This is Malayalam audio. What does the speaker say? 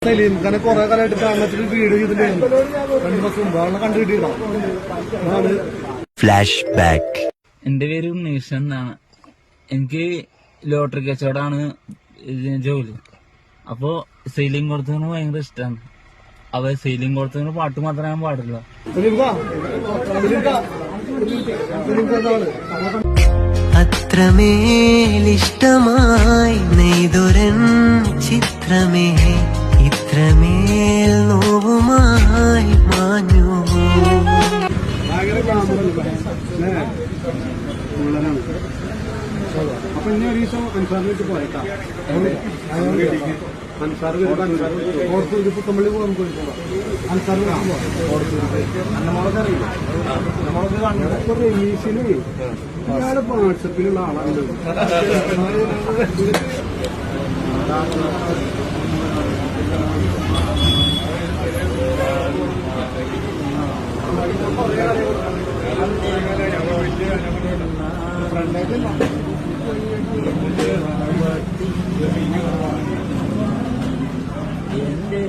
സലീംഖാനെ കുറെ കാലമായിട്ട് കാണാത്തൊരു വീഡിയോ ചെയ്തിട്ടുണ്ടായിരുന്നു. 2 ദിവസം മുമ്പ് ആളെ കണ്ടു കിട്ടിയതാണ്. Flash back. എന്റെ പേര് ഉണ്ണീഷൻ എന്നാണ്. എനിക്ക് ലോട്ടറി കച്ചവടമാണ് ജോലി. അപ്പോ സെയിലിംഗ് കൊടുത്തതിന് ഭയങ്കര ഇഷ്ടമാണ്. അപ്പൊ സെയിലിംഗ് കൊടുത്തതിന് പാട്ട് മാത്രമേ ഞാൻ പാടില്ല. അത്രമേലിഷ്ടമായി നെയ്തൊരൻ ചിത്രമേ ഇത്രമേൽ നോവുമായി മാഞ്ഞു. അപ്പൊ ഇനി ഒരു ദിവസം അൻസാറിലേക്ക് പോയേക്കാം. അൻസാർ ഓർത്തൂർ പുത്തമ്പള്ളി പോകാൻ അൻസാറിന് റമീഷിന് ഇയാള് വാട്സപ്പിലുള്ള ആളാണ്. എന്റെ